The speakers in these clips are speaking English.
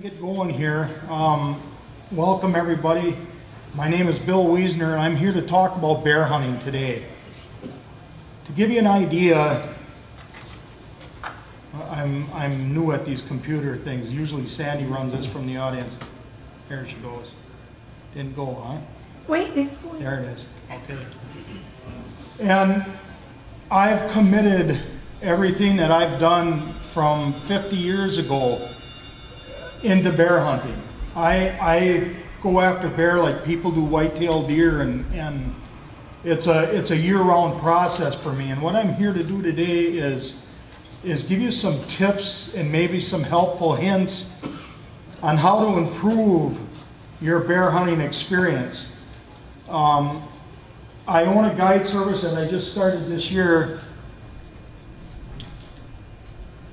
Get going here. Welcome everybody. My name is Bill Wiesner and I'm here to talk about bear hunting today. To give you an idea, I'm new at these computer things. Usually Sandy runs this from the audience. There she goes. Didn't go, huh? Wait, it's going. There it is. Okay. And I've committed everything that I've done from 50 years ago into bear hunting. I go after bear like people do white-tailed deer, and it's a year-round process for me. And what I'm here to do today is give you some tips and maybe some helpful hints on how to improve your bear hunting experience. I own a guide service that I just started this year,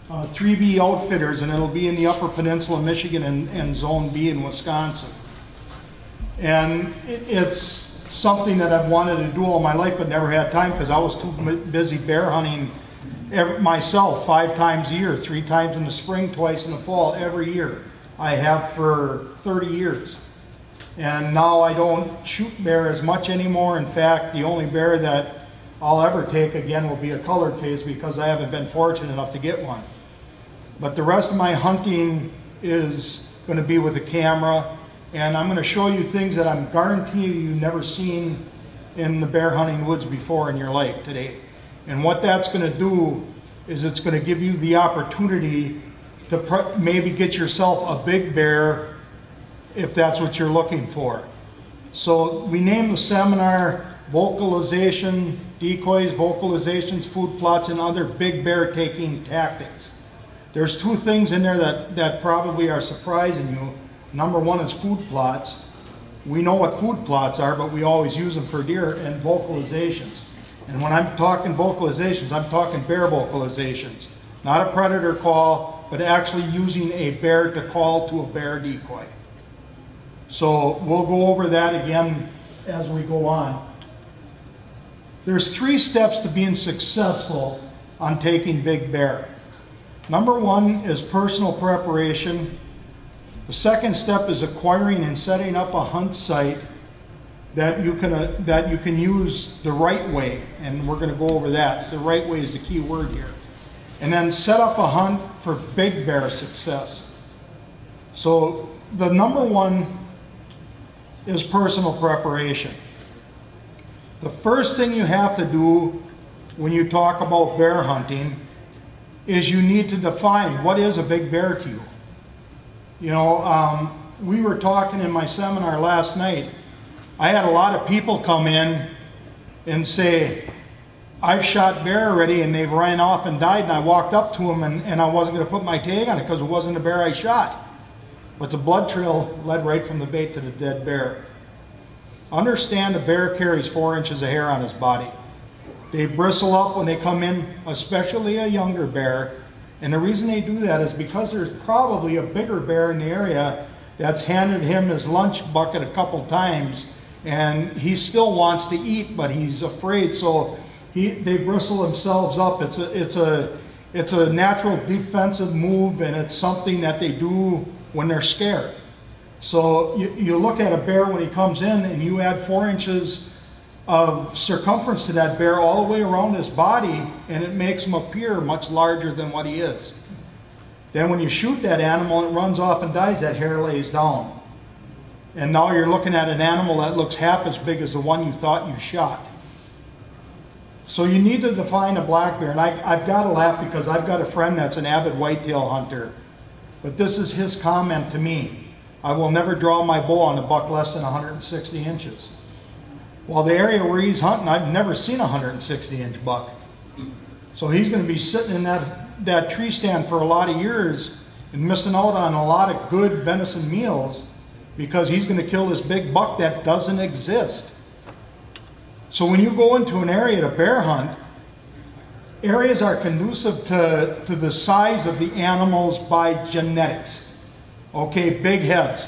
3B Outfitters, and it'll be in the Upper Peninsula, Michigan, and Zone B in Wisconsin. And it's something that I've wanted to do all my life, but never had time because I was too busy bear hunting myself 5 times a year, 3 times in the spring, twice in the fall, every year. I have for 30 years. And now I don't shoot bear as much anymore. In fact, the only bear that I'll ever take again will be a colored face because I haven't been fortunate enough to get one. But the rest of my hunting is going to be with a camera, and I'm going to show you things that I'm guaranteeing you've never seen in the bear hunting woods before in your life today. And what that's going to do is it's going to give you the opportunity to maybe get yourself a big bear if that's what you're looking for. So we named the seminar Vocalization, Decoys, Vocalizations, Food Plots, and Other Big Bear Taking Tactics. There's 2 things in there that probably are surprising you. Number 1 is food plots. We know what food plots are, but we always use them for deer, and vocalizations. And when I'm talking vocalizations, I'm talking bear vocalizations. Not a predator call, but actually using a bear to call to a bear decoy. So we'll go over that again as we go on. There's 3 steps to being successful on taking big bear. Number 1 is personal preparation. The second step is acquiring and setting up a hunt site that you can use the right way, and we're going to go over that. The right way is the key word here. And then set up a hunt for big bear success. So the number 1 is personal preparation. The first thing you have to do when you talk about bear hunting is you need to define what is a big bear to you. You know, we were talking in my seminar last night. I had a lot of people come in and say, I've shot bear already and they've ran off and died, and I walked up to them and I wasn't going to put my tag on it because it wasn't a bear I shot. But the blood trail led right from the bait to the dead bear. Understand the bear carries 4 inches of hair on his body. They bristle up when they come in, especially a younger bear. And the reason they do that is because there's probably a bigger bear in the area that's handed him his lunch bucket a couple times, and he still wants to eat, but he's afraid, so they bristle themselves up. It's a natural defensive move, and it's something that they do when they're scared. So you look at a bear when he comes in, and you add 4 inches of circumference to that bear all the way around his body, and it makes him appear much larger than what he is. Then when you shoot that animal and it runs off and dies, that hair lays down. And now you're looking at an animal that looks half as big as the one you thought you shot. So you need to define a black bear. And I've got to laugh because I've got a friend that's an avid whitetail hunter. But this is his comment to me. I will never draw my bow on a buck less than 160 inches. Well, the area where he's hunting, I've never seen a 160-inch buck. So he's going to be sitting in that tree stand for a lot of years and missing out on a lot of good venison meals because he's going to kill this big buck that doesn't exist. So when you go into an area to bear hunt, areas are conducive to the size of the animals by genetics. Okay, big heads.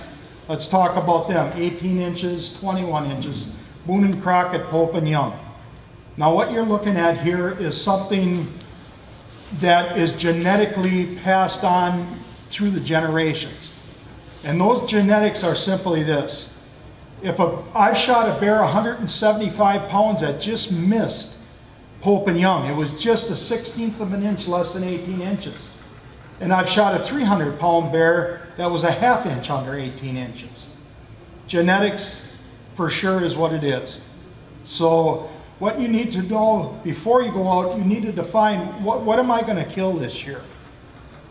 Let's talk about them. 18 inches, 21 inches. Boone and Crockett, Pope and Young. Now what you're looking at here is something that is genetically passed on through the generations. And those genetics are simply this. I've shot a bear 175 pounds that just missed Pope and Young. It was just a 1/16 of an inch less than 18 inches. And I've shot a 300-pound bear that was a ½ inch under 18 inches. Genetics for sure is what it is. So what you need to know before you go out, you need to define what am I going to kill this year?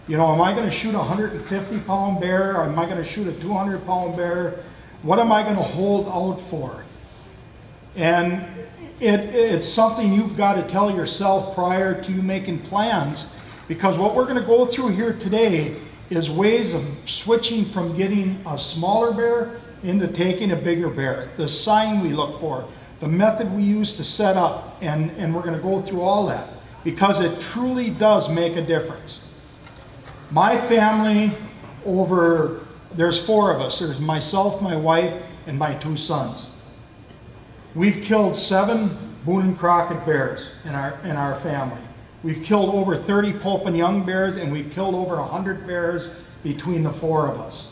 You know, am I going to shoot a 150-pound bear? Or am I going to shoot a 200-pound bear? What am I going to hold out for? And it's something you've got to tell yourself prior to making plans, because what we're going to go through here today is ways of switching from getting a smaller bear into taking a bigger bear. The sign we look for, the method we use to set up, and we're going to go through all that, because it truly does make a difference. My family, there's 4 of us. There's myself, my wife, and my 2 sons. We've killed 7 Boone and Crockett bears in our family. We've killed over 30 Pope and Young bears, and we've killed over 100 bears between the 4 of us.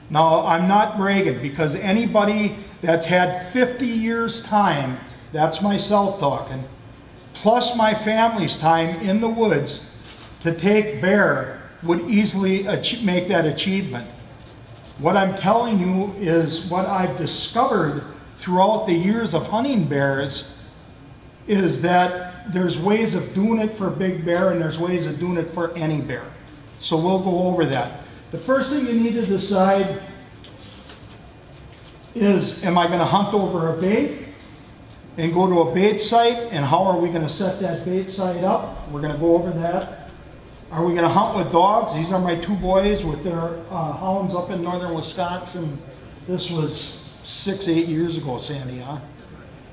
Now, I'm not bragging, because anybody that's had 50 years time, that's myself talking, plus my family's time in the woods to take bear would easily make that achievement. What I'm telling you is what I've discovered throughout the years of hunting bears is that there's ways of doing it for a big bear and there's ways of doing it for any bear. So we'll go over that. The first thing you need to decide is, am I going to hunt over a bait and go to a bait site, and how are we going to set that bait site up? We're going to go over that. Are we going to hunt with dogs? These are my 2 boys with their hounds up in northern Wisconsin. This was 6-8 years ago, Sandy, huh?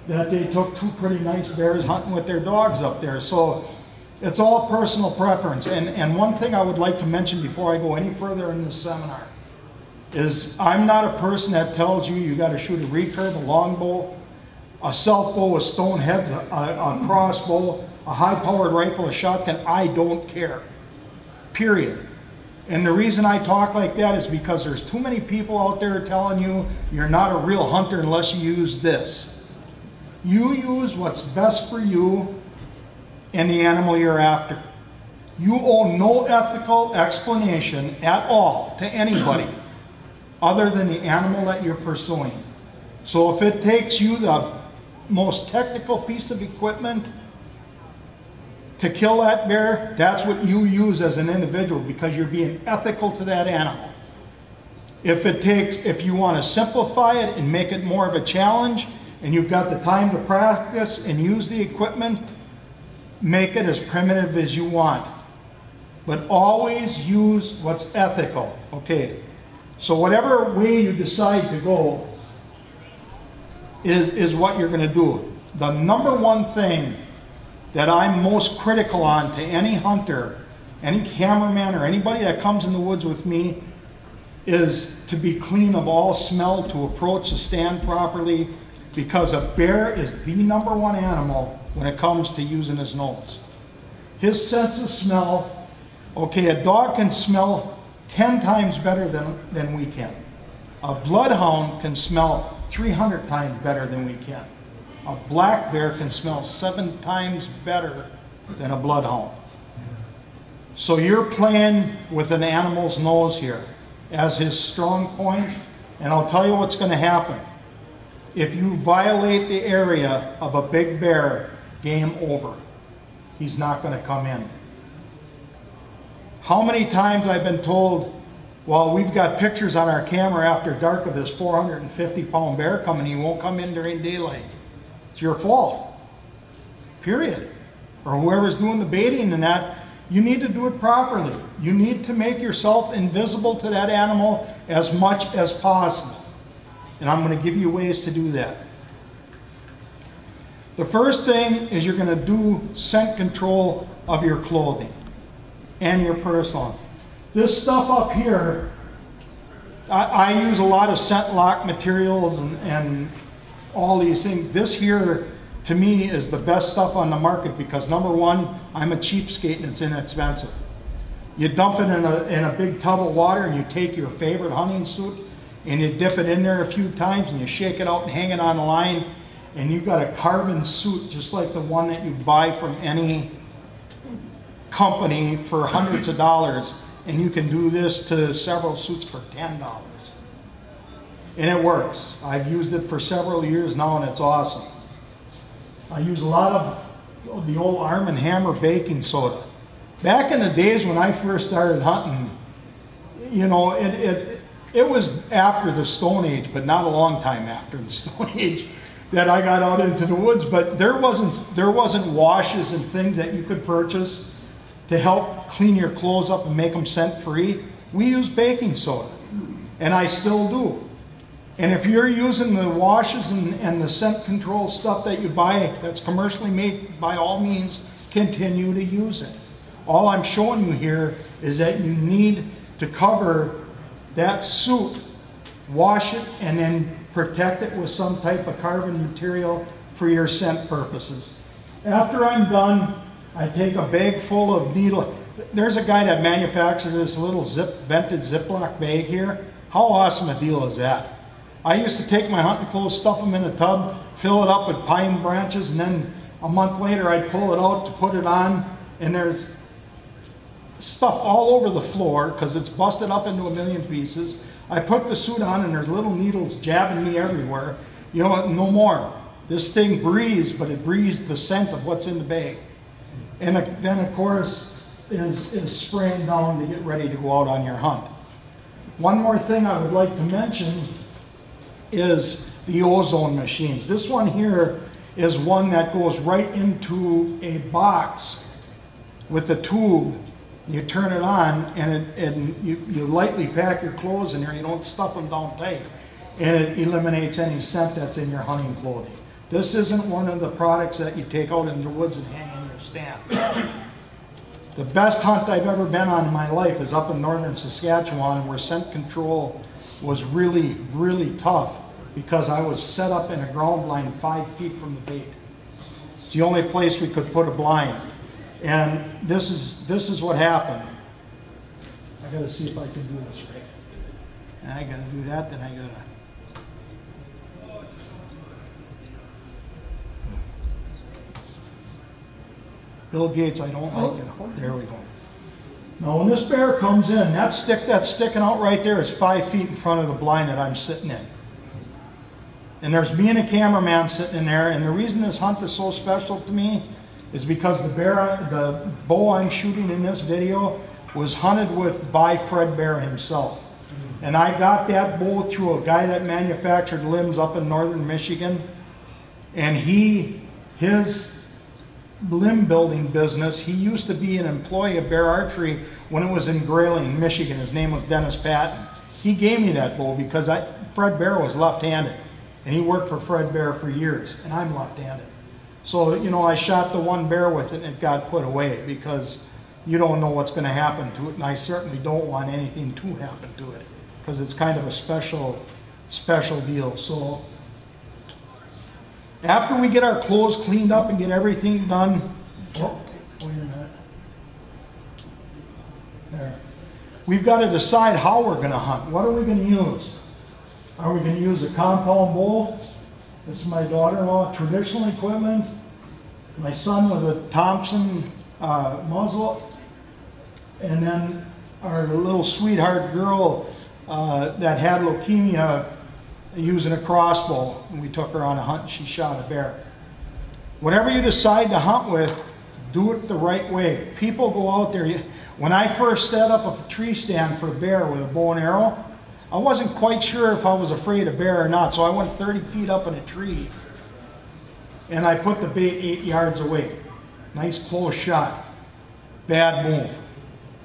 That they took 2 pretty nice bears hunting with their dogs up there. So it's all personal preference. And one thing I would like to mention before I go any further in this seminar is I'm not a person that tells you got to shoot a recurve, a longbow, a self-bow with stone heads, a crossbow, a high-powered rifle, a shotgun. I don't care. Period. And the reason I talk like that is because there's too many people out there telling you you're not a real hunter unless you use this. You use what's best for you and the animal you're after. You owe no ethical explanation at all to anybody other than the animal that you're pursuing. So if it takes you the most technical piece of equipment to kill that bear, that's what you use as an individual, because you're being ethical to that animal. If you want to simplify it and make it more of a challenge, and you've got the time to practice and use the equipment, make it as primitive as you want. But always use what's ethical. Okay, so whatever way you decide to go is what you're going to do. The number one thing that I'm most critical on to any hunter, any cameraman, or anybody that comes in the woods with me is to be clean of all smell, to approach the stand properly, because a bear is the number one animal when it comes to using his nose. His sense of smell, okay, a dog can smell 10 times better than we can. A bloodhound can smell 300 times better than we can. A black bear can smell 7 times better than a bloodhound. So you're playing with an animal's nose here as his strong point, and I'll tell you what's going to happen. If you violate the area of a big bear, game over. He's not going to come in. How many times I've been told, well, we've got pictures on our camera after dark of this 450-pound bear coming, he won't come in during daylight. It's your fault, period. Or whoever's doing the baiting and that, you need to do it properly. You need to make yourself invisible to that animal as much as possible. And I'm going to give you ways to do that. The first thing is you're going to do scent control of your clothing and your personal. This stuff up here, I use a lot of scent lock materials and all these things. This here, to me, is the best stuff on the market because, number one, I'm a cheapskate and it's inexpensive. You dump it in a big tub of water, and you take your favorite hunting suit and you dip it in there a few times, and you shake it out and hang it on the line, and you've got a carbon suit just like the one that you buy from any company for hundreds of dollars, and you can do this to several suits for $10. And it works. I've used it for several years now, and it's awesome. I use a lot of the old Arm & Hammer baking soda. Back in the days when I first started hunting, you know, it was after the Stone Age, but not a long time after the Stone Age, that I got out into the woods. But there wasn't washes and things that you could purchase to help clean your clothes up and make them scent-free. We use baking soda, and I still do. And if you're using the washes and the scent control stuff that you buy that's commercially made, by all means, continue to use it. All I'm showing you here is that you need to cover that suit, wash it, and then protect it with some type of carbon material for your scent purposes. After I'm done, I take a bag full of needle. There's a guy that manufactures this little vented Ziploc bag here. How awesome a deal is that? I used to take my hunting clothes, stuff them in a tub, fill it up with pine branches, and then a month later I'd pull it out to put it on, and there's stuff all over the floor because it's busted up into a million pieces. I put the suit on, and there's little needles jabbing me everywhere. You know, no more. This thing breathes, but it breathes the scent of what's in the bag. And then, of course, is spraying down to get ready to go out on your hunt. One more thing I would like to mention is the ozone machines. This one here is one that goes right into a box with a tube. You turn it on, and you lightly pack your clothes in there. You don't stuff them down tight, and it eliminates any scent that's in your hunting clothing. This isn't one of the products that you take out in the woods and hang in your stand. The best hunt I've ever been on in my life is up in northern Saskatchewan, where scent control was really, really tough because I was set up in a ground blind 5 feet from the bait. It's the only place we could put a blind. And this is what happened. I gotta see if I can do this right. And I gotta do that, then I gotta. Bill Gates, I don't like it. Oh, there we go. Now when this bear comes in, that stick that's sticking out right there is 5 feet in front of the blind that I'm sitting in. And there's me and a cameraman sitting in there, and the reason this hunt is so special to me is because the bow I'm shooting in this video was hunted with by Fred Bear himself. And I got that bow through a guy that manufactured limbs up in northern Michigan. And his limb building business, he used to be an employee of Bear Archery when it was in Grayling, Michigan. His name was Dennis Patton. He gave me that bow because Fred Bear was left-handed. And he worked for Fred Bear for years, and I'm left-handed. So, you know, I shot the one bear with it, and it got put away because you don't know what's going to happen to it, and I certainly don't want anything to happen to it because it's kind of a special deal. So after we get our clothes cleaned up and get everything done, oh, wait a minute. There. We've got to decide how we're going to hunt. What are we going to use? Are we going to use a compound bow? This is my daughter-in-law, traditional equipment. My son with a Thompson muzzle. And then our little sweetheart girl that had leukemia using a crossbow. And we took her on a hunt and she shot a bear. Whatever you decide to hunt with, do it the right way. People go out there. When I first set up a tree stand for a bear with a bow and arrow, I wasn't quite sure if I was afraid of bear or not, so I went 30 feet up in a tree and I put the bait 8 yards away. Nice close shot. Bad move.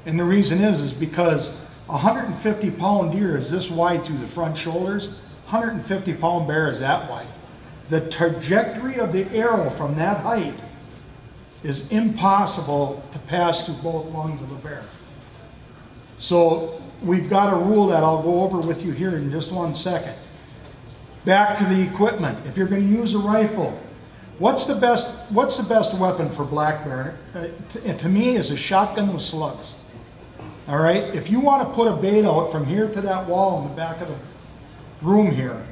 And the reason is because a 150-pound deer is this wide through the front shoulders. 150-pound bear is that wide. The trajectory of the arrow from that height is impossible to pass through both lungs of a bear. So we've got a rule that I'll go over with you here in just 1 second. Back to the equipment. If you're going to use a rifle, what's the best weapon for black bear? To me, is a shotgun with slugs. All right, if you want to put a bait out from here to that wall in the back of the room here,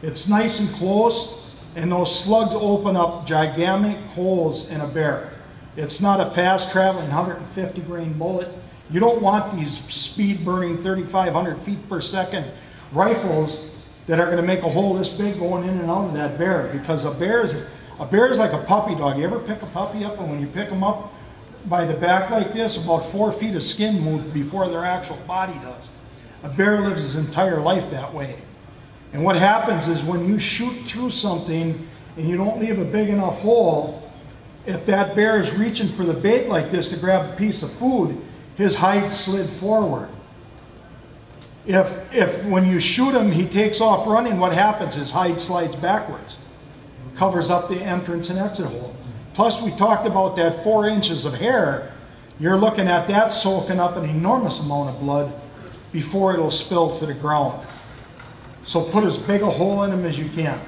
it's nice and close, and those slugs open up gigantic holes in a bear. It's not a fast traveling 150 grain bullet. You don't want these speed burning 3,500 feet per second rifles that are going to make a hole this big going in and out of that bear, because a bear is like a puppy dog. You ever pick a puppy up, and when you pick them up by the back like this, about 4 feet of skin move before their actual body does. A bear lives his entire life that way. And what happens is when you shoot through something and you don't leave a big enough hole, if that bear is reaching for the bait like this to grab a piece of food, his hide slid forward. If when you shoot him, he takes off running, what happens? His hide slides backwards, covers up the entrance and exit hole. Plus, we talked about that 4 inches of hair. You're looking at that soaking up an enormous amount of blood before it'll spill to the ground. So put as big a hole in him as you can.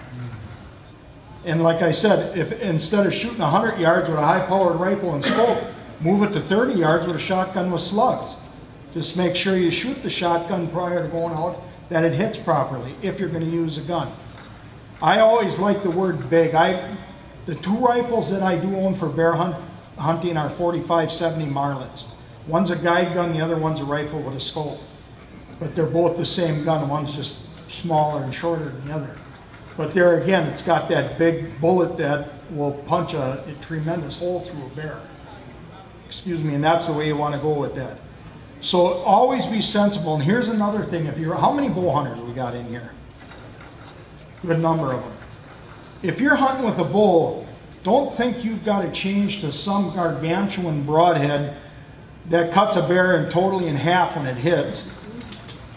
And like I said, if instead of shooting 100 yards with a high-powered rifle and scope, move it to 30 yards with a shotgun with slugs. Just make sure you shoot the shotgun prior to going out, that it hits properly if you're going to use a gun. I always like the word big. The 2 rifles that I do own for bear hunting are 45-70 Marlins. One's a guide gun, the other one's a rifle with a scope. But they're both the same gun. One's just smaller and shorter than the other. But there again, it's got that big bullet that will punch a tremendous hole through a bear. Excuse me, and that's the way you want to go with that. So always be sensible. And here's another thing. How many bow hunters we got in here? Good number of them. If you're hunting with a bow, don't think you've got to change to some gargantuan broadhead that cuts a bear totally in half when it hits,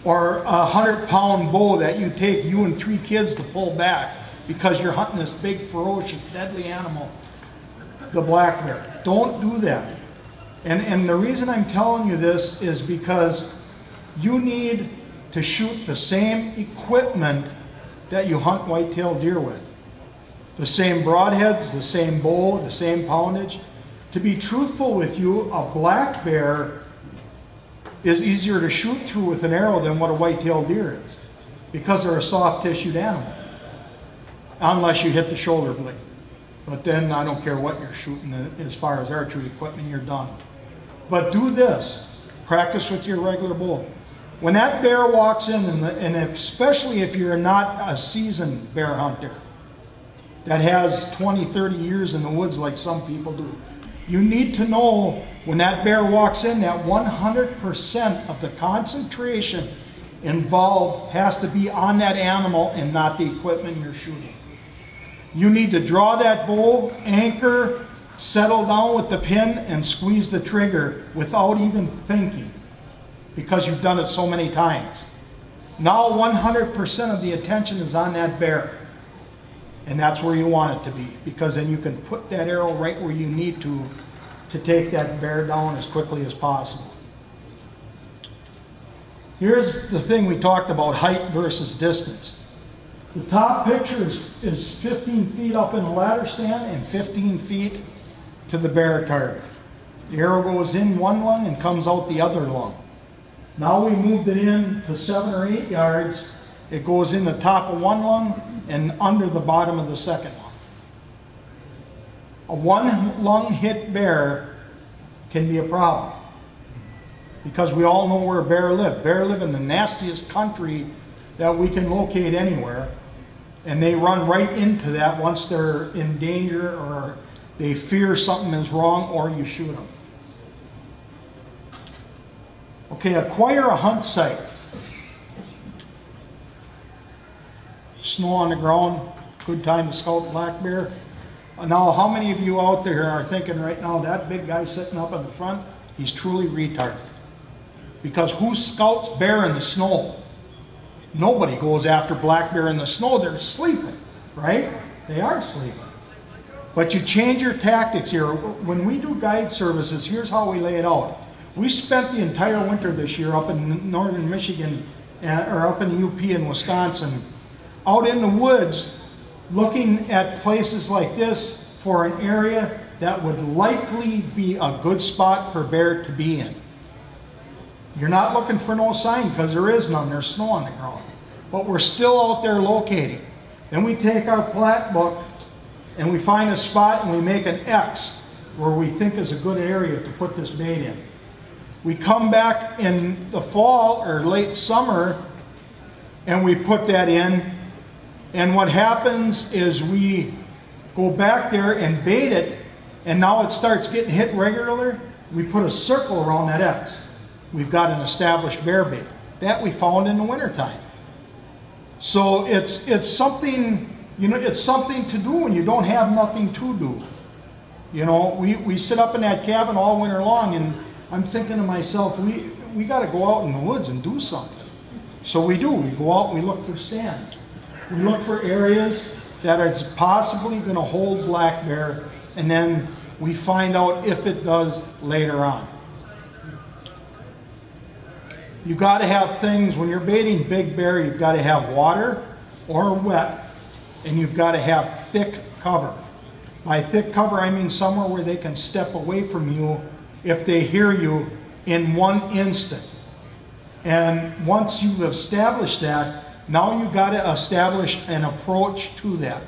or a 100-pound bow that you take you and 3 kids to pull back because you're hunting this big, ferocious, deadly animal, the black bear. Don't do that. And the reason I'm telling you this is because you need to shoot the same equipment that you hunt white-tailed deer with. The same broadheads, the same bow, the same poundage. To be truthful with you, a black bear is easier to shoot through with an arrow than what a white-tailed deer is, because they're a soft-tissued animal, unless you hit the shoulder blade. But then I don't care what you're shooting as far as archery equipment, you're done. But do this. Practice with your regular bow. When that bear walks in, especially if you're not a seasoned bear hunter that has 20, 30 years in the woods like some people do, you need to know when that bear walks in that 100% of the concentration involved has to be on that animal and not the equipment you're shooting. You need to draw that bow, anchor, settle down with the pin, and squeeze the trigger without even thinking, because you've done it so many times. Now 100% of the attention is on that bear. And that's where you want it to be, because then you can put that arrow right where you need to take that bear down as quickly as possible. Here's the thing we talked about, height versus distance. The top picture is 15 feet up in the ladder stand and 15 feet to the bear target. The arrow goes in one lung and comes out the other lung. Now we moved it in to 7 or 8 yards. It goes in the top of one lung and under the bottom of the second lung. A one lung hit bear can be a problem, because we all know where bear live. Bear live in the nastiest country that we can locate anywhere, and they run right into that once they're in danger or they fear something is wrong, or you shoot them. Okay, acquire a hunt site. Snow on the ground, good time to scout black bear. Now, how many of you out there are thinking right now, that big guy sitting up in the front, he's truly retarded? Because who scouts bear in the snow? Nobody goes after black bear in the snow. They're sleeping, right? They are sleeping. But you change your tactics here. When we do guide services, here's how we lay it out. We spent the entire winter this year up in northern Michigan, or up in the UP in Wisconsin, out in the woods, looking at places like this for an area that would likely be a good spot for bear to be in. You're not looking for no sign because there is none. There's snow on the ground. But we're still out there locating. Then we take our plat book and we find a spot and we make an X where we think is a good area to put this bait in. We come back in the fall or late summer and we put that in, and what happens is we go back there and bait it, and now it starts getting hit regularly. We put a circle around that X. We've got an established bear bait. That we found in the wintertime. So it's something, you know, it's something to do when you don't have nothing to do. You know, we sit up in that cabin all winter long, and I'm thinking to myself, we got to go out in the woods and do something. So we do. We go out and we look for stands. We look for areas that are possibly going to hold black bear, and then we find out if it does later on. You got to have things, when you're baiting big bear, you've got to have water or wet, and you've got to have thick cover. By thick cover, I mean somewhere where they can step away from you if they hear you in one instant. And once you've established that, now you've got to establish an approach to that.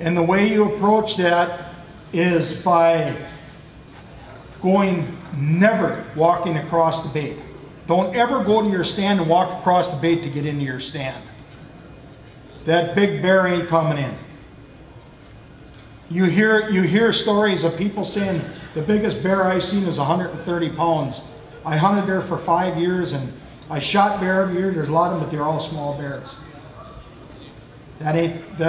And the way you approach that is by never walking across the bait. Don't ever go to your stand and walk across the bait to get into your stand. That big bear ain't coming in. You hear stories of people saying the biggest bear I've seen is 130 pounds. I hunted there for 5 years and I shot bear every year. There's a lot of them, but they're all small bears. That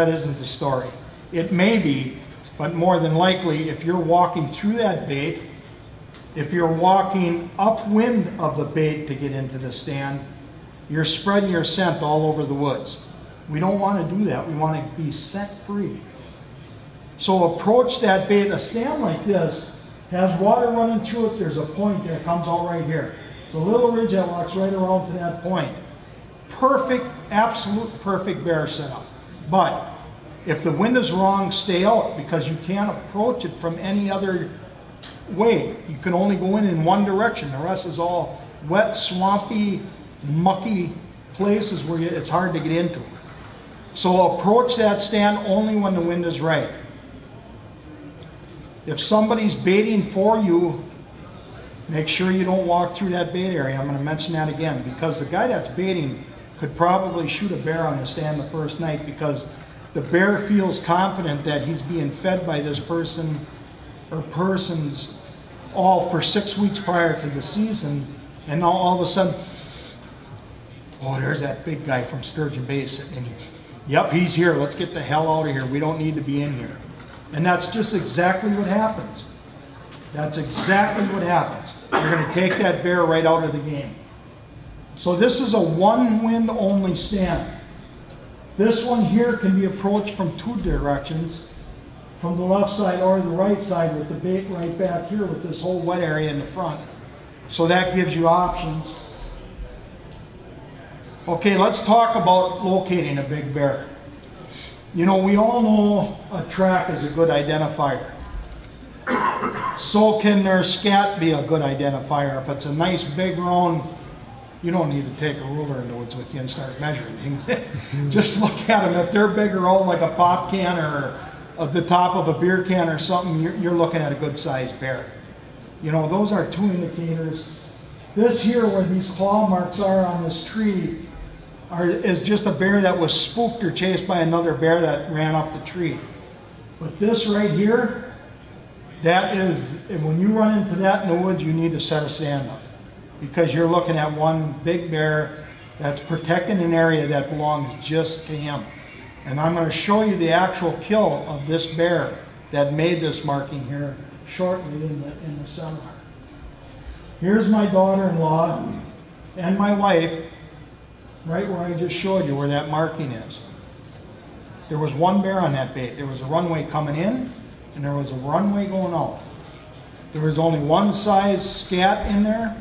isn't the story. It may be, but more than likely, if you're walking through that bait, if you're walking upwind of the bait to get into the stand, you're spreading your scent all over the woods. We don't want to do that. We want to be scent free. So approach that bait. A stand like this has water running through it. There's a point that comes out right here. It's a little ridge that walks right around to that point. Perfect, absolute perfect bear setup. But if the wind is wrong, stay out, because you can't approach it from any other way. You can only go in one direction. The rest is all wet, swampy, mucky places where it's hard to get into. So approach that stand only when the wind is right. If somebody's baiting for you, make sure you don't walk through that bait area. I'm going to mention that again, because the guy that's baiting could probably shoot a bear on the stand the first night, because the bear feels confident that he's being fed by this person or persons all for 6 weeks prior to the season, and now all of a sudden, oh, there's that big guy from Sturgeon Bay sitting. Yep, he's here. Let's get the hell out of here. We don't need to be in here. And that's just exactly what happens. That's exactly what happens. You're going to take that bear right out of the game. So this is a one wind only stand. This one here can be approached from two directions, from the left side or the right side, with the bait right back here with this whole wet area in the front. So that gives you options. Okay, let's talk about locating a big bear. You know, we all know a track is a good identifier. So can their scat be a good identifier. If it's a nice big round, you don't need to take a ruler in the woods with you and start measuring things. Just look at them. If they're big around like a pop can or at the top of a beer can or something, you're looking at a good sized bear. You know, those are two indicators. This here, where these claw marks are on this tree, is just a bear that was spooked or chased by another bear that ran up the tree. But this right here, that is, when you run into that in the woods, you need to set a stand up, because you're looking at one big bear that's protecting an area that belongs just to him. And I'm going to show you the actual kill of this bear that made this marking here shortly in the seminar. Here's my daughter-in-law and my wife, right where I just showed you where that marking is. There was one bear on that bait. There was a runway coming in, and there was a runway going out. There was only one size scat in there,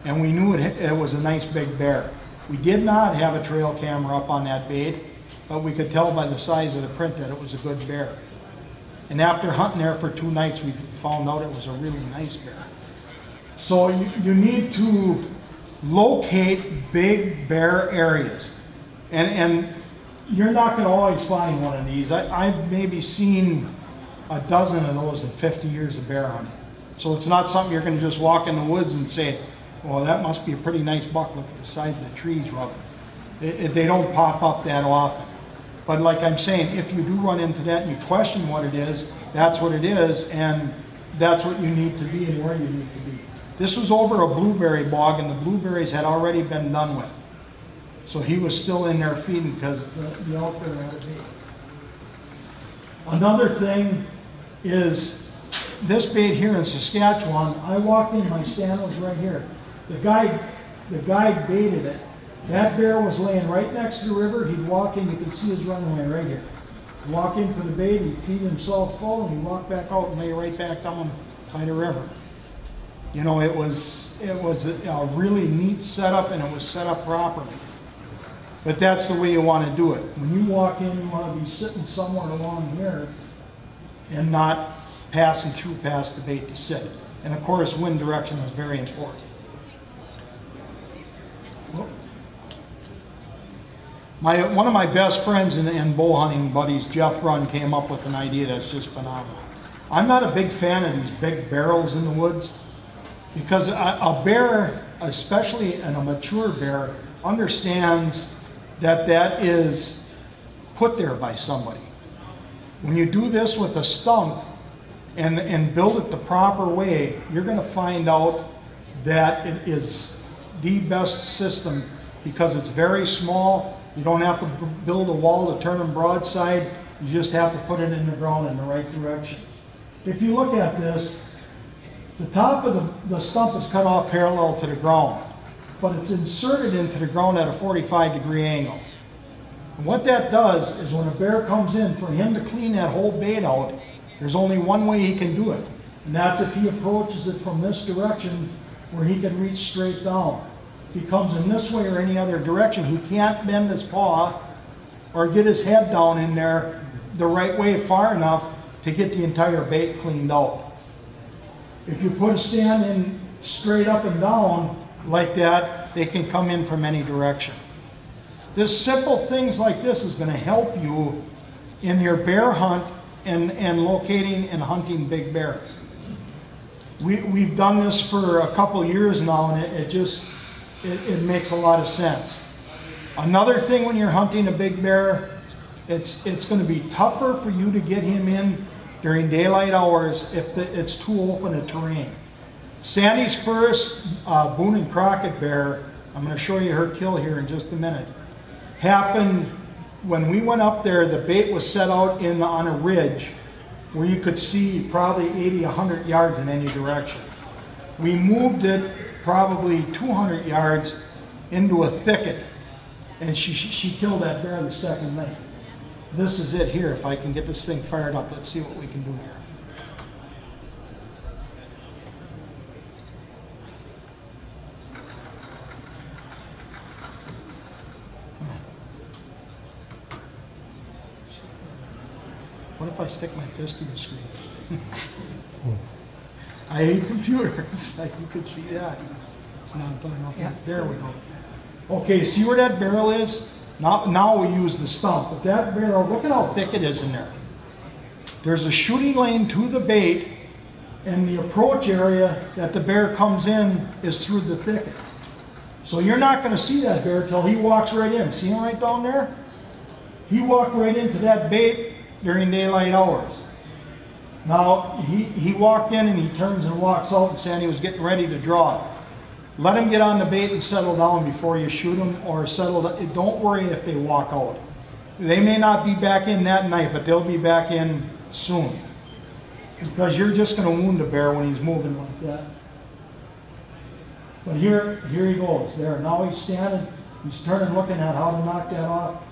and we knew it was a nice big bear. We did not have a trail camera up on that bait, but we could tell by the size of the print that it was a good bear. And after hunting there for 2 nights, we found out it was a really nice bear. So you need to locate big bear areas. And you're not going to always find one of these. I've maybe seen a dozen of those in 50 years of bear hunting. So it's not something you're going to just walk in the woods and say, well, that must be a pretty nice buck. Look at the size of the trees rubbing. They don't pop up that often. But like I'm saying, if you do run into that and you question what it is, that's what it is, and that's what you need to be and where you need to be. This was over a blueberry bog, and the blueberries had already been done with. So he was still in there feeding because the outfitter had a bait. Another thing is this bait here in Saskatchewan. I walked in, my stand was right here. The guy baited it. That bear was laying right next to the river. He'd walk in, you could see his runway right here. He'd walk into the bait, he'd feed himself full, and he'd walk back out and lay right back down by the river. You know, it was a really neat setup, and it was set up properly. But that's the way you want to do it. When you walk in, you want to be sitting somewhere along here and not passing through past the bait to sit. And of course, wind direction is very important. One of my best friends and bow hunting buddies, Jeff Brunn, came up with an idea that's just phenomenal. I'm not a big fan of these big barrels in the woods because a bear, especially a mature bear, understands that that is put there by somebody. When you do this with a stump and build it the proper way, you're going to find out that it is the best system because it's very small. You don't have to build a wall to turn them broadside. You just have to put it in the ground in the right direction. If you look at this, the top of the stump is cut off parallel to the ground, but it's inserted into the ground at a 45-degree angle. And what that does is when a bear comes in, for him to clean that whole bait out, there's only one way he can do it. And that's if he approaches it from this direction where he can reach straight down. If he comes in this way or any other direction, he can't bend his paw or get his head down in there the right way far enough to get the entire bait cleaned out. If you put a stand in straight up and down like that, they can come in from any direction. This simple things like this is going to help you in your bear hunt and locating and hunting big bears. We've done this for a couple years now, and it makes a lot of sense. Another thing when you're hunting a big bear, it's going to be tougher for you to get him in during daylight hours if it's too open a terrain. Sandy's first Boone and Crockett bear, I'm going to show you her kill here in just a minute, happened when we went up there. The bait was set out on a ridge where you could see probably 80, 100 yards in any direction. We moved it probably 200 yards into a thicket, and she killed that bear the second night. This is it here. If I can get this thing fired up, let's see what we can do here. What if I stick my fist in the screen? I hate computers. Like you could see that. It's not done nothing. Yeah, there we go. Okay, see where that barrel is? Now we use the stump, but that barrel, look at how thick it is in there. There's a shooting lane to the bait, and the approach area that the bear comes in is through the thicket. So you're not going to see that bear till he walks right in. See him right down there? He walked right into that bait during daylight hours. Now, he walked in and he turns and walks out, and Sandy was getting ready to draw it. Let him get on the bait and settle down before you shoot him, or don't worry if they walk out. They may not be back in that night, but they'll be back in soon. Because you're just going to wound a bear when he's moving like that. But here he goes, there. Now he's standing, he's turning, looking at how to knock that off.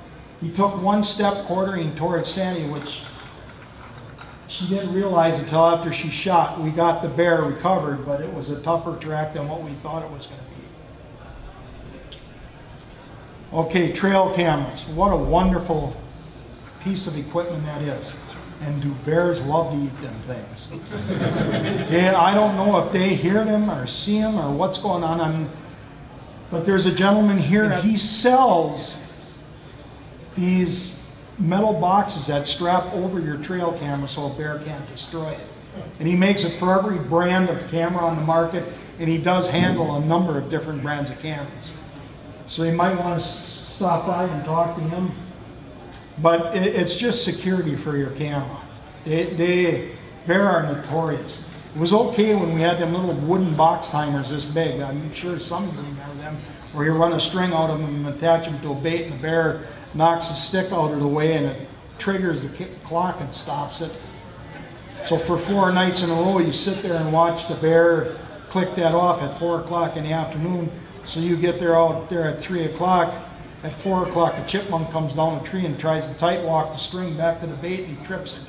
He took one step quartering towards Sandy, which she didn't realize until after she shot. We got the bear recovered, but it was a tougher track than what we thought it was going to be. Okay, trail cameras. What a wonderful piece of equipment that is. And do bears love to eat them things? I don't know if they hear them or see them or what's going on. But there's a gentleman here, and he sells these metal boxes that strap over your trail camera so a bear can't destroy it. And he makes it for every brand of camera on the market, and he does handle a number of different brands of cameras. So you might want to stop by and talk to him. But it's just security for your camera. Bear are notorious. It was okay when we had them little wooden box timers this big. I'm sure some of you remember them, where you run a string out of them and attach them to a bait, and the bear knocks the stick out of the way and it triggers the clock and stops it. So for 4 nights in a row, you sit there and watch the bear click that off at 4 o'clock in the afternoon. So you get there out there at 3 o'clock. At 4 o'clock, a chipmunk comes down a tree and tries to tight walk the string back to the bait, and he trips it.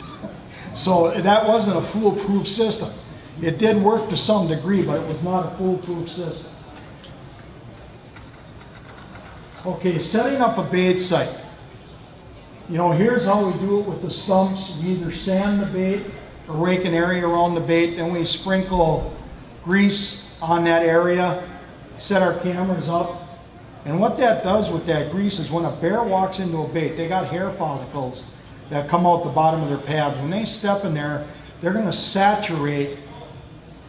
So that wasn't a foolproof system. It did work to some degree, but it was not a foolproof system. Okay, setting up a bait site. You know, here's how we do it with the stumps. We either sand the bait or rake an area around the bait, then we sprinkle grease on that area, set our cameras up. And what that does with that grease is when a bear walks into a bait, they got hair follicles that come out the bottom of their pads. When they step in there, they're going to saturate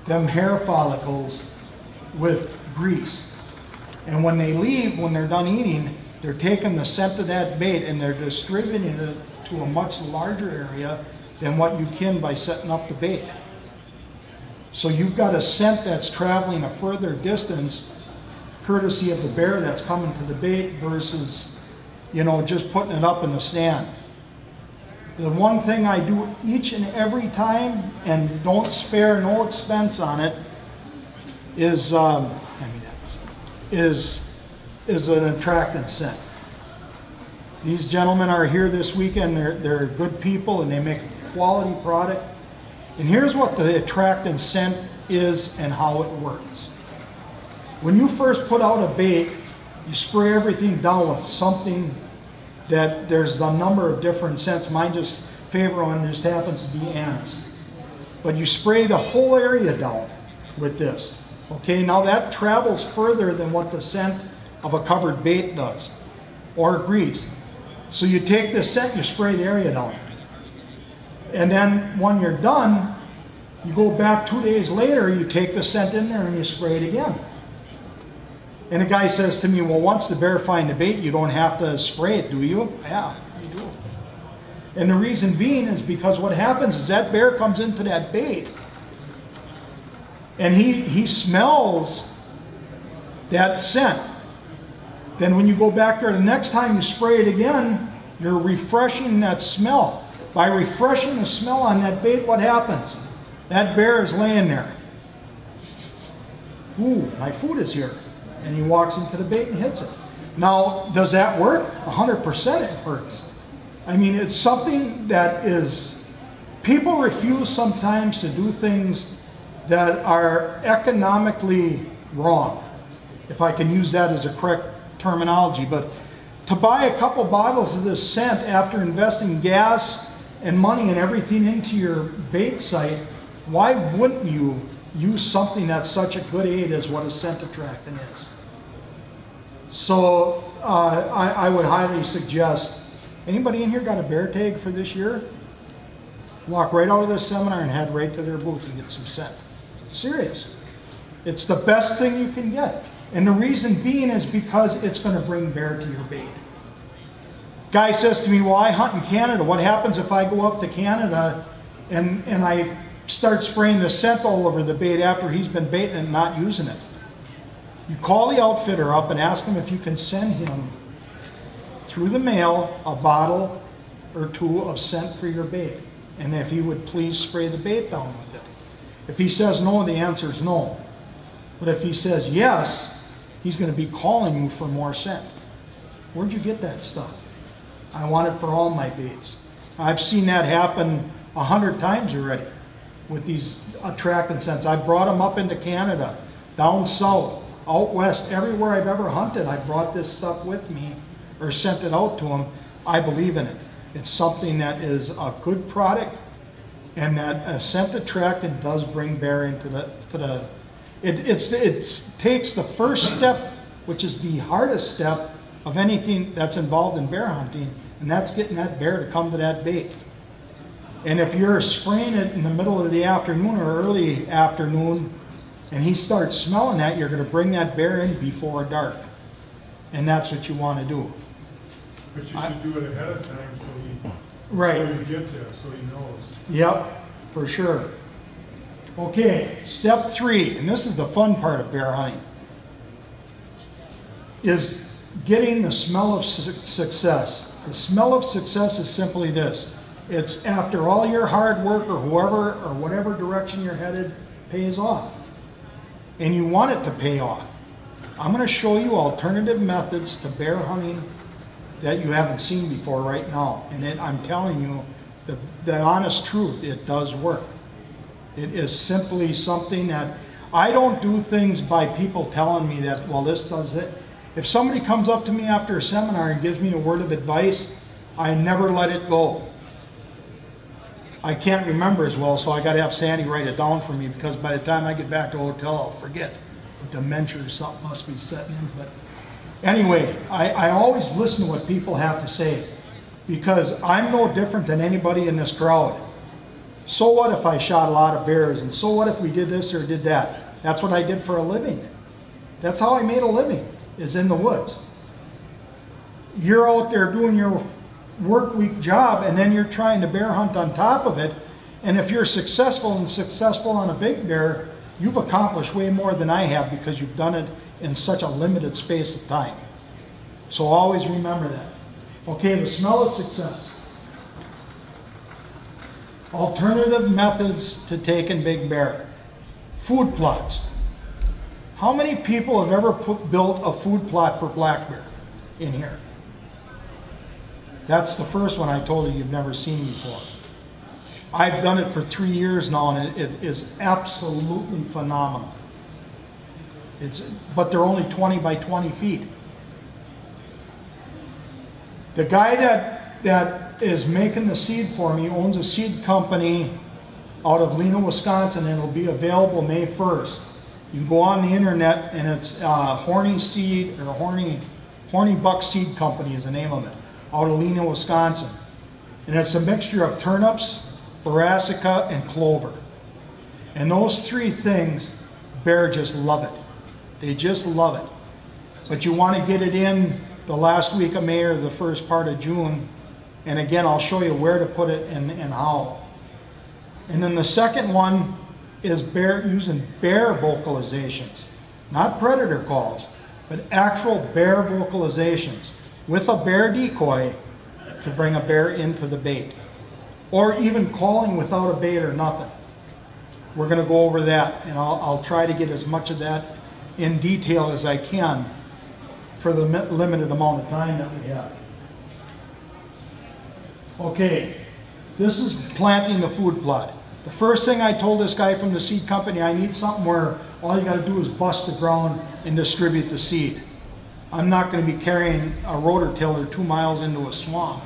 them hair follicles with grease. And when they leave, when they're done eating, they're taking the scent of that bait and they're distributing it to a much larger area than what you can by setting up the bait. So you've got a scent that's traveling a further distance courtesy of the bear that's coming to the bait versus, you know, just putting it up in the stand. The one thing I do each and every time, and don't spare no expense on it, is an attractant scent. These gentlemen are here this weekend. They're good people and they make a quality product. And here's what the attractant scent is and how it works. When you first put out a bait, you spray everything down with something that there's a number of different scents. Mine just favorite one just happens to be anise. But you spray the whole area down with this. Okay, now that travels further than what the scent of a covered bait does, or grease. So you take this scent, you spray the area down. And then when you're done, you go back 2 days later, you take the scent in there and you spray it again. And the guy says to me, well, once the bear finds the bait, you don't have to spray it, do you? Yeah, you do. And the reason being is because what happens is that bear comes into that bait and he smells that scent. Then when you go back there the next time you spray it again, you're refreshing that smell. By refreshing the smell on that bait, what happens? That bear is laying there. Ooh, my food is here. And he walks into the bait and hits it. Now, does that work? 100% it works. I mean, it's something that is, people refuse sometimes to do things that are economically wrong, if I can use that as a correct terminology. But to buy a couple bottles of this scent after investing gas and money and everything into your bait site, why wouldn't you use something that's such a good aid as what a scent attractant is? So I would highly suggest, anybody in here got a bear tag for this year? Walk right out of this seminar and head right to their booth and get some scent. Serious. It's the best thing you can get. And the reason being is because it's going to bring bear to your bait. Guy says to me, well, I hunt in Canada. What happens if I go up to Canada and I start spraying the scent all over the bait after he's been baiting and not using it? You call the outfitter up and ask him if you can send him through the mail a bottle or two of scent for your bait, and if he would please spray the bait down with it. If he says no, the answer is no. But if he says yes, he's going to be calling you for more scent. Where'd you get that stuff? I want it for all my baits. I've seen that happen 100 times already with these attractant scents. I brought them up into Canada, down south, out west, everywhere I've ever hunted. I brought this stuff with me or sent it out to them. I believe in it. It's something that is a good product, and that a scent attractant does bring bear into it takes the first step, which is the hardest step of anything that's involved in bear hunting, and that's getting that bear to come to that bait. And if you're spraying it in the middle of the afternoon or early afternoon, and he starts smelling that, you're going to bring that bear in before dark. And that's what you want to do. But you should do it ahead of time so you get there, so he knows. Yep, for sure. Okay, step 3, and this is the fun part of bear hunting, is getting the smell of success. The smell of success is simply this. It's after all your hard work or whatever direction you're headed pays off. And you want it to pay off. I'm going to show you alternative methods to bear hunting that you haven't seen before right now. And I'm telling you the honest truth, it does work. It is simply something that I don't do things by people telling me that, well, this does it. If somebody comes up to me after a seminar and gives me a word of advice, I never let it go. I can't remember as well, so I got to have Sandy write it down for me, because by the time I get back to the hotel, I'll forget. Dementia or something must be setting in. But anyway, I always listen to what people have to say, because I'm no different than anybody in this crowd. So what if I shot a lot of bears, and so what if we did this or did that? That's what I did for a living. That's how I made a living, is in the woods. You're out there doing your work week job, and then you're trying to bear hunt on top of it, and if you're successful on a big bear, you've accomplished way more than I have, because you've done it in such a limited space of time. So always remember that. Okay, the smell of success. Alternative methods to taking big bear. Food plots. How many people have ever built a food plot for black bear in here? That's the first one I told you you've never seen before. I've done it for 3 years now, and it is absolutely phenomenal. But they're only 20 by 20 feet. The guy that is making the seed for me owns a seed company out of Lena, Wisconsin, and it'll be available May 1st. You can go on the internet, and it's Horny Seed, or Horny Buck Seed Company is the name of it, out of Lena, Wisconsin. And it's a mixture of turnips, brassica, and clover. And those 3 things, bear just love it. They just love it. But you want to get it in the last week of May or the first part of June. And again, I'll show you where to put it and how. And then the second one is using bear vocalizations. Not predator calls, but actual bear vocalizations with a bear decoy to bring a bear into the bait. Or even calling without a bait or nothing. We're going to go over that, and I'll try to get as much of that in detail as I can for the limited amount of time that we have. Okay, this is planting the food plot. The first thing I told this guy from the seed company, I need something where all you got to do is bust the ground and distribute the seed. I'm not going to be carrying a rototiller 2 miles into a swamp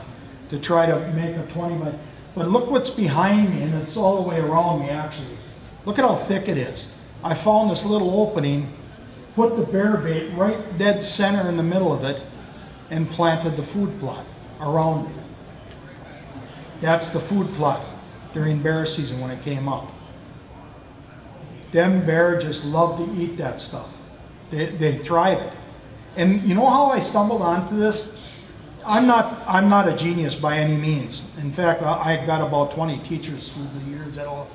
to try to make a 20 by... But look what's behind me, and it's all the way around me actually. Look at how thick it is. I found this little opening, put the bear bait right dead center in the middle of it, and planted the food plot around it. That's the food plot during bear season when it came up. Them bear just love to eat that stuff. They thrive it. And you know how I stumbled onto this? I'm not a genius by any means. In fact, I got about 20 teachers through the years that'll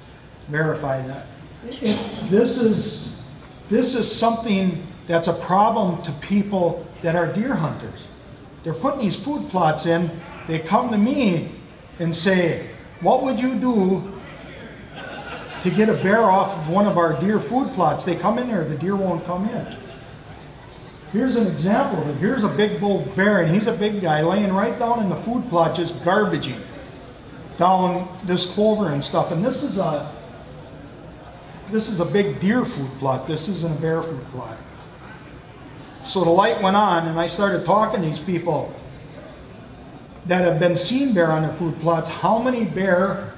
verify that. This is something that's a problem to people that are deer hunters. They're putting these food plots in. They come to me and say, what would you do to get a bear off of one of our deer food plots? They come in there, the deer won't come in. Here's an example of it. Here's a big bull bear, and he's a big guy laying right down in the food plot, just garbaging down this clover and stuff. And this is a big deer food plot. This isn't a bear food plot. So the light went on, and I started talking to these people. that have been seen bear on their food plots, how many bear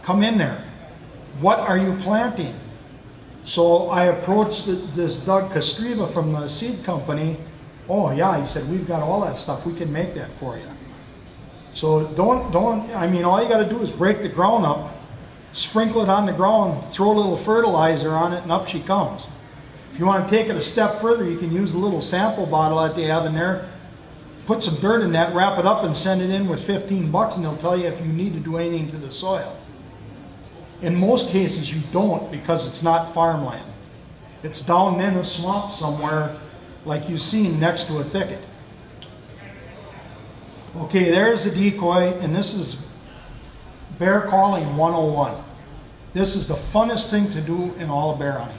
come in there? What are you planting? So I approached this Doug Kostreva from the seed company. Oh yeah, he said, we've got all that stuff, we can make that for you. So I mean, all you got to do is break the ground up, sprinkle it on the ground, throw a little fertilizer on it, and up she comes. If you want to take it a step further, you can use a little sample bottle that they have in there, put some dirt in that, wrap it up, and send it in with 15 bucks, and they'll tell you if you need to do anything to the soil. In most cases, you don't, because it's not farmland. It's down in a swamp somewhere, like you've seen, next to a thicket. Okay, there's a decoy, and this is bear calling 101. This is the funnest thing to do in all of bear hunting.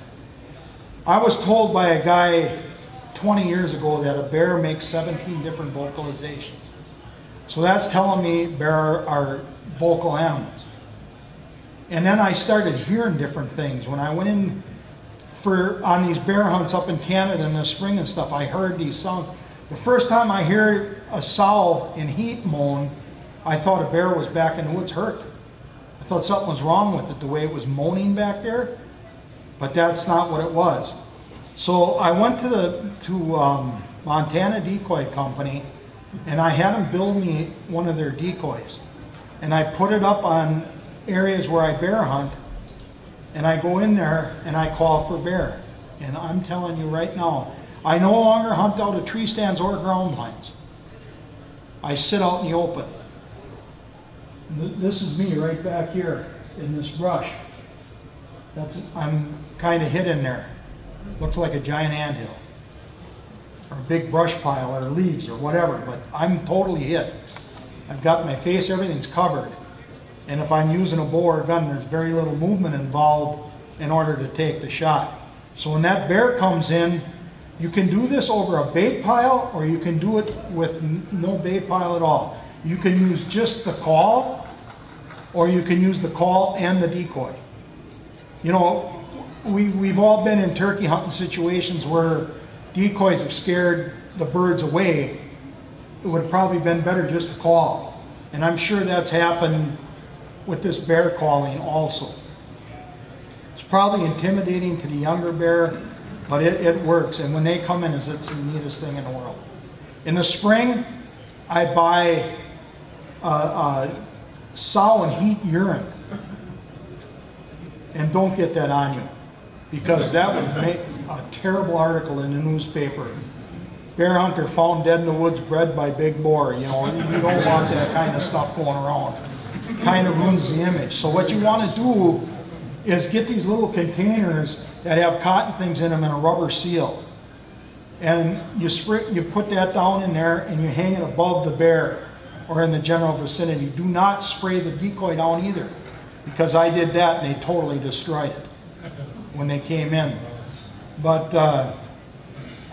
I was told by a guy 20 years ago that a bear makes 17 different vocalizations. So that's telling me bear are vocal animals. And then I started hearing different things. When I went in on these bear hunts up in Canada in the spring and stuff, I heard these sounds. The first time I heard a sow in heat moan, I thought a bear was back in the woods hurt. I thought something was wrong with it, the way it was moaning back there, but that's not what it was. So I went to Montana Decoy Company, and I had them build me one of their decoys. And I put it up on areas where I bear hunt, and I go in there and I call for bear. And I'm telling you right now, I no longer hunt out of tree stands or ground blinds. I sit out in the open. This is me right back here in this brush. I'm kind of hidden there. Looks like a giant anthill, or a big brush pile, or leaves, or whatever, but I'm totally hid. I've got my face, everything's covered. And if I'm using a bow or gun, there's very little movement involved in order to take the shot. So when that bear comes in, you can do this over a bait pile, or you can do it with no bait pile at all. You can use just the call, or you can use the call and the decoy. You know, we've all been in turkey hunting situations where decoys have scared the birds away. It would have probably been better just to call. And I'm sure that's happened with this bear calling also. It's probably intimidating to the younger bear, but it works. And when they come in, it's the neatest thing in the world. In the spring, I buy sow and heat urine. And don't get that on you, because that would make a terrible article in the newspaper. Bear hunter found dead in the woods, bred by big boar. You know, you don't want that kind of stuff going around. It kind of ruins the image. So what you want to do is get these little containers that have cotton things in them and a rubber seal. And you put that down in there and you hang it above the bear or in the general vicinity. Do not spray the decoy down either, because I did that and they totally destroyed it when they came in. But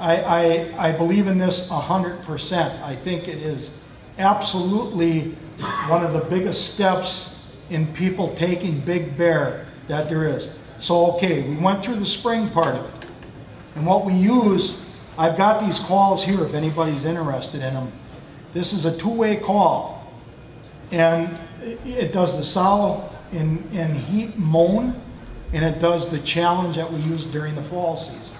I believe in this 100%. I think it is absolutely one of the biggest steps in people taking big bear that there is. So okay, we went through the spring part of it. And what we use, I've got these calls here if anybody's interested in them. This is a two-way call. And it does the sow in heat moan, and it does the challenge that we use during the fall season.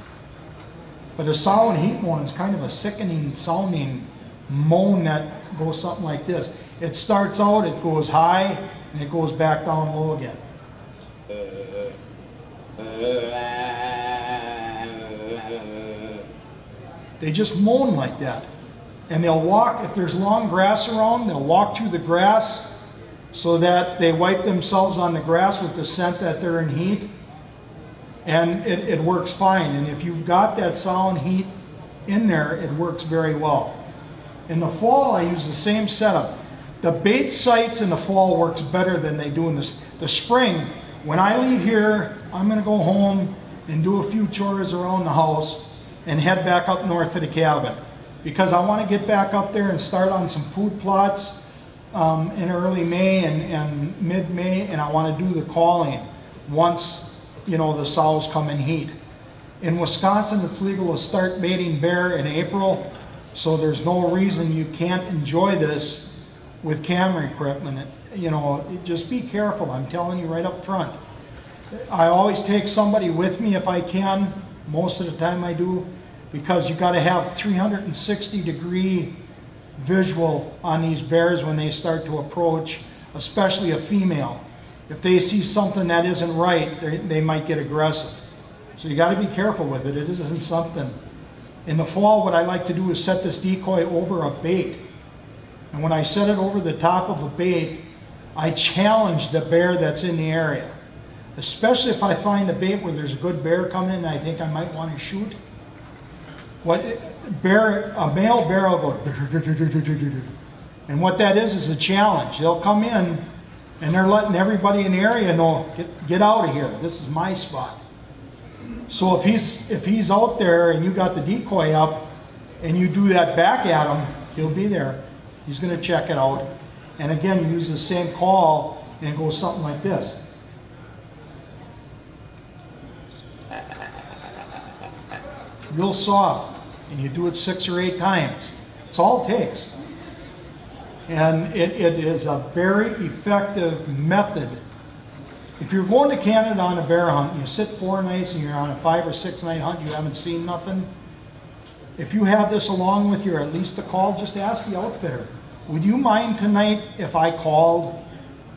But a sow and heat moan is kind of a sickening sounding moan that goes something like this. It starts out, it goes high, and it goes back down low again. They just moan like that. And they'll walk, if there's long grass around, they'll walk through the grass so that they wipe themselves on the grass with the scent that they're in heat. And it works fine. And if you've got that sow and heat in there, it works very well. In the fall, I use the same setup. The bait sites in the fall works better than they do in the spring. When I leave here, I'm going to go home and do a few chores around the house and head back up north to the cabin, because I want to get back up there and start on some food plots in early May and mid-May, and I want to do the calling once, you know, the sows come in heat. In Wisconsin, it's legal to start baiting bear in April, so there's no reason you can't enjoy this with camera equipment. You know, just be careful. I'm telling you right up front. I always take somebody with me if I can. Most of the time I do, because you got to have 360-degree visual on these bears when they start to approach, especially a female. If they see something that isn't right, they might get aggressive. So you got to be careful with it. It isn't something. In the fall, what I like to do is set this decoy over a bait. And when I set it over the top of a bait, I challenge the bear that's in the area. Especially if I find a bait where there's a good bear coming in and I think I might want to shoot. A male bear will go, and what that is a challenge. They'll come in and they're letting everybody in the area know, get out of here, this is my spot. So if he's out there and you got the decoy up and you do that back at him, he'll be there. He's going to check it out. And again, you use the same call and it goes something like this. Real soft, and you do it 6 or 8 times. That's all it takes. And it is a very effective method. If you're going to Canada on a bear hunt, and you sit 4 nights and you're on a 5 or 6 night hunt, you haven't seen nothing. If you have this along with your at least a call, just ask the outfitter, would you mind tonight if I called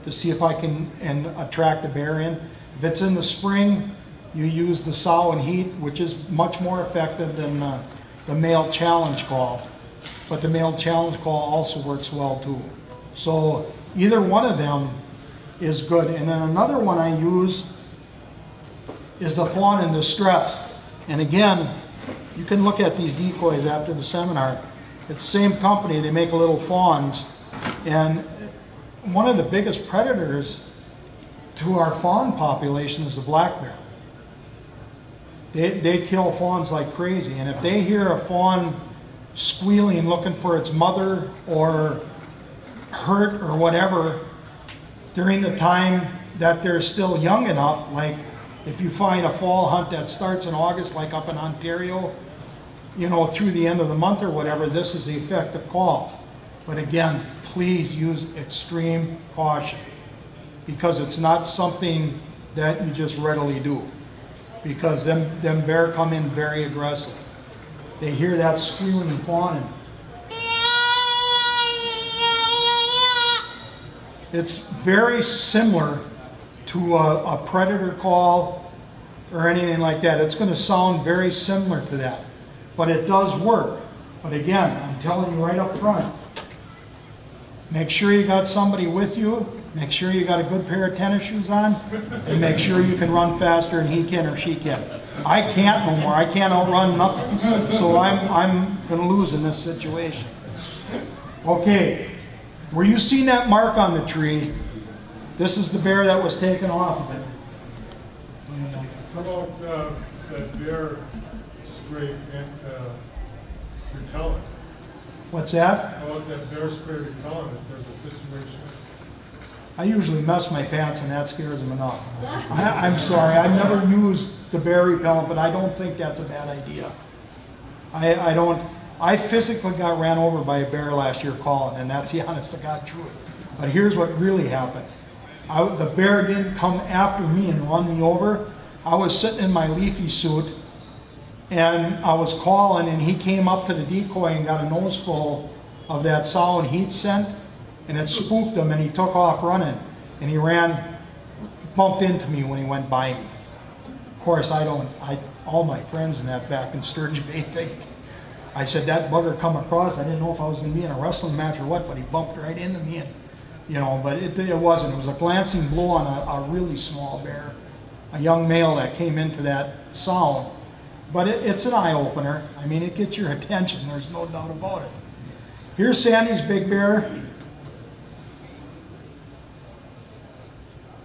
to see if I can attract a bear in? If it's in the spring, you use the sow and heat, which is much more effective than the male challenge call. But the male challenge call also works well too. So either one of them is good. And then another one I use is the fawn in distress. And again, you can look at these decoys after the seminar. It's the same company, they make little fawns. And one of the biggest predators to our fawn population is the black bear. They kill fawns like crazy, and if they hear a fawn squealing looking for its mother or hurt or whatever during the time that they're still young enough, like if you find a fall hunt that starts in August, like up in Ontario, you know, through the end of the month or whatever, this is the effective call. But again, please use extreme caution, because it's not something that you just readily do. Because them bear come in very aggressive. They hear that squealing and fawning. It's very similar to a predator call or anything like that. It's going to sound very similar to that. But it does work. But again, I'm telling you right up front, make sure you got somebody with you. Make sure you got a good pair of tennis shoes on, and make sure you can run faster than he can or she can. I can't no more. I can't outrun nothing. So I'm going to lose in this situation. Okay, where you seen that mark on the tree, this is the bear that was taken off of it. How about that bear spray repellent? What's that? How about that bear spray repellent if there's a situation? I usually mess my pants and that scares them enough. I'm sorry, I've never used the bear repellent, but I don't think that's a bad idea. I physically got ran over by a bear last year calling, and that's the honest to God truth. But here's what really happened. The bear didn't come after me and run me over. I was sitting in my leafy suit, and I was calling, and he came up to the decoy and got a nose full of that sow and heat scent. And it spooked him, and he took off running, and he bumped into me when he went by me. Of course, all my friends in that back in Sturgeon Bay think, I said, that bugger come across, I didn't know if I was going to be in a wrestling match or what, but he bumped right into me, and, you know, but it wasn't. It was a glancing blow on a really small bear, a young male that came into that sound. But it's an eye-opener. I mean, it gets your attention, there's no doubt about it. Here's Sandy's big bear.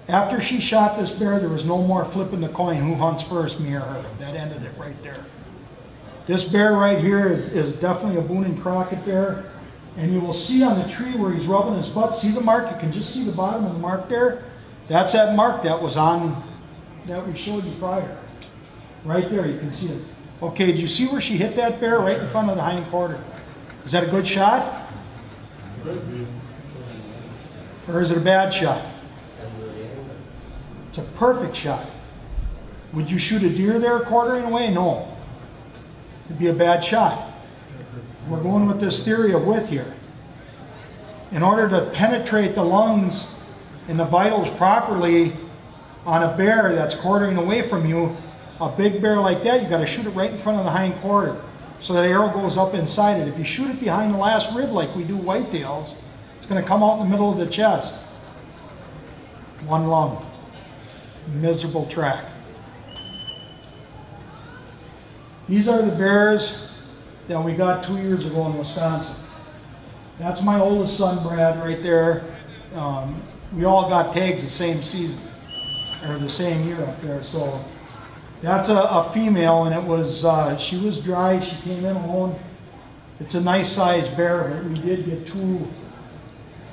After she shot this bear, there was no more flipping the coin, who hunts first, me or her. That ended it right there. This bear right here is definitely a Boone and Crockett bear. And you will see on the tree where he's rubbing his butt, see the mark? You can just see the bottom of the mark there. That's that mark that was on, that we showed you prior. Right there, you can see it. Okay, do you see where she hit that bear? Right in front of the hind quarter. Is that a good shot? Could be. Or is it a bad shot? It's a perfect shot. Would you shoot a deer there quartering away? No. It'd be a bad shot. We're going with this theory of width here. In order to penetrate the lungs and the vitals properly on a bear that's quartering away from you, a big bear like that, you got to shoot it right in front of the hind quarter so the arrow goes up inside it. If you shoot it behind the last rib like we do whitetails, it's going to come out in the middle of the chest. One lung. Miserable track. These are the bears that we got 2 years ago in Wisconsin. That's my oldest son, Brad, right there. We all got tags the same season, or the same year up there. So that's a female, and it was she was dry. She came in alone. It's a nice sized bear, but we did get two.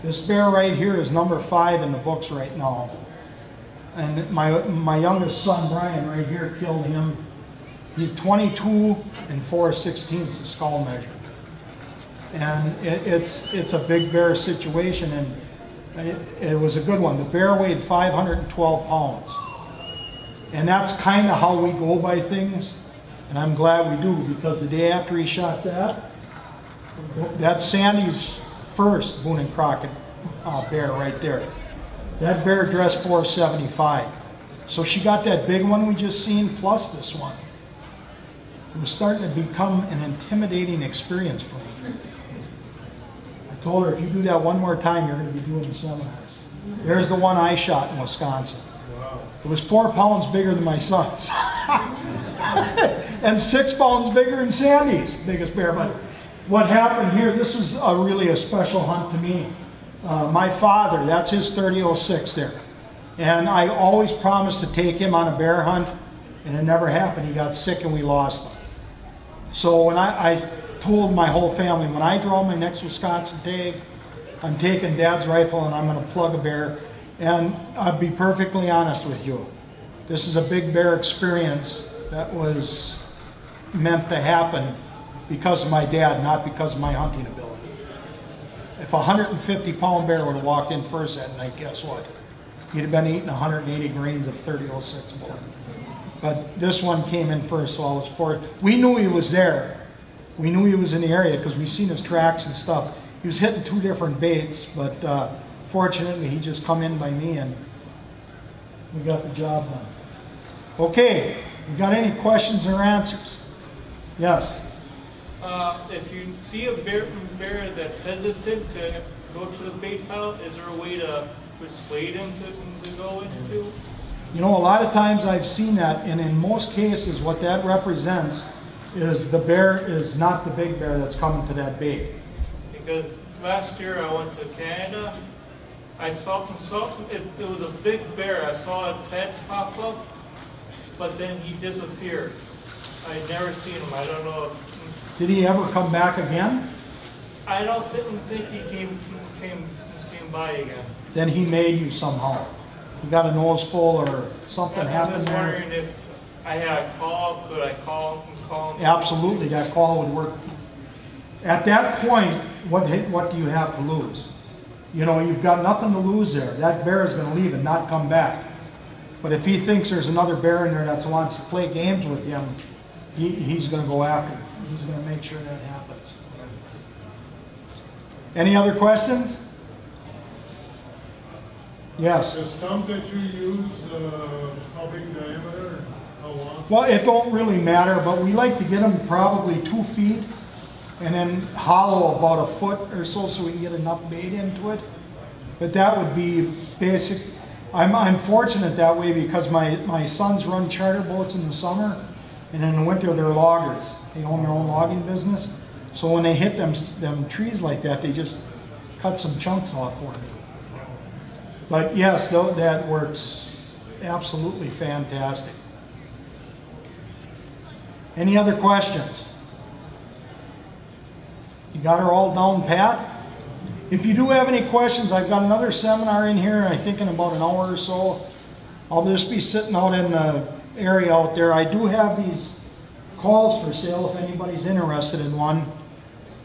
This bear right here is number 5 in the books right now. And my youngest son, Brian, right here, killed him. He's 22 and 4/16 the skull measure. And it's a big bear situation, and it was a good one. The bear weighed 512 pounds. And that's kind of how we go by things. And I'm glad we do, because the day after he shot that's Sandy's first Boone and Crockett bear right there. That bear dressed 475. So she got that big one we just seen plus this one. It was starting to become an intimidating experience for me. I told her, if you do that one more time, you're going to be doing the seminars. There's the one I shot in Wisconsin. Wow. It was 4 pounds bigger than my son's. And 6 pounds bigger than Sandy's biggest bear. But what happened here, this was really a special hunt to me. My father, that's his 3006 there. And I always promised to take him on a bear hunt, and it never happened. He got sick and we lost him. So when I told my whole family, when I draw my next Wisconsin tag, I'm taking Dad's rifle and I'm going to plug a bear. And I'll be perfectly honest with you. This is a big bear experience that was meant to happen because of my dad, not because of my hunting ability. If a 150-pound bear would have walked in first that night, guess what? He'd have been eating 180 grains of 3006 bullet. But this one came in first, so I was for it. We knew he was there. We knew he was in the area because we seen his tracks and stuff. He was hitting 2 different baits, but fortunately he just come in by me and we got the job done. Okay, we got any questions or answers? Yes? If you see a bear that's hesitant to go to the bait pile, is there a way to persuade him to go into? You know, a lot of times I've seen that, and in most cases what that represents is the bear is not the big bear that's coming to that bait. Because last year I went to Canada, I saw it was a big bear. I saw its head pop up, but then he disappeared. I'd never seen him. I don't know. Did he ever come back again? I don't think he came by again. Then he made you somehow. You got a nose full or something happened there? I was wondering if I had a call, could I call him? Absolutely, that call would work. At that point, what do you have to lose? You know, you've got nothing to lose there. That bear is going to leave and not come back. But if he thinks there's another bear in there that wants to play games with him, he's going to go after it. He's going to make sure that happens. Any other questions? Yes. The stump that you use, how big diameter and how long? Well, it don't really matter, but we like to get them probably 2 feet and then hollow about 1 foot or so we can get enough bait into it. But that would be basic. I'm fortunate that way because my sons run charter boats in the summer, and in the winter they're loggers. They own their own logging business. So when they hit them trees like that, they just cut some chunks off for me. But yes, that works absolutely fantastic. Any other questions? You got her all down pat? If you do have any questions, I've got another seminar in here, I think in about an hour or so. I'll just be sitting out in the area out there. I do have these calls for sale if anybody's interested in one.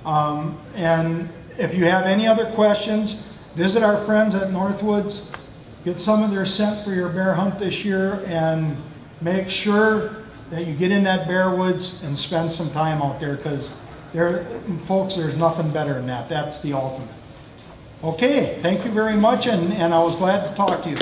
And if you have any other questions, visit our friends at Northwoods, get some of their scent for your bear hunt this year, and make sure that you get in that bear woods and spend some time out there, because folks, there's nothing better than that. That's the ultimate. Okay, thank you very much, and I was glad to talk to you.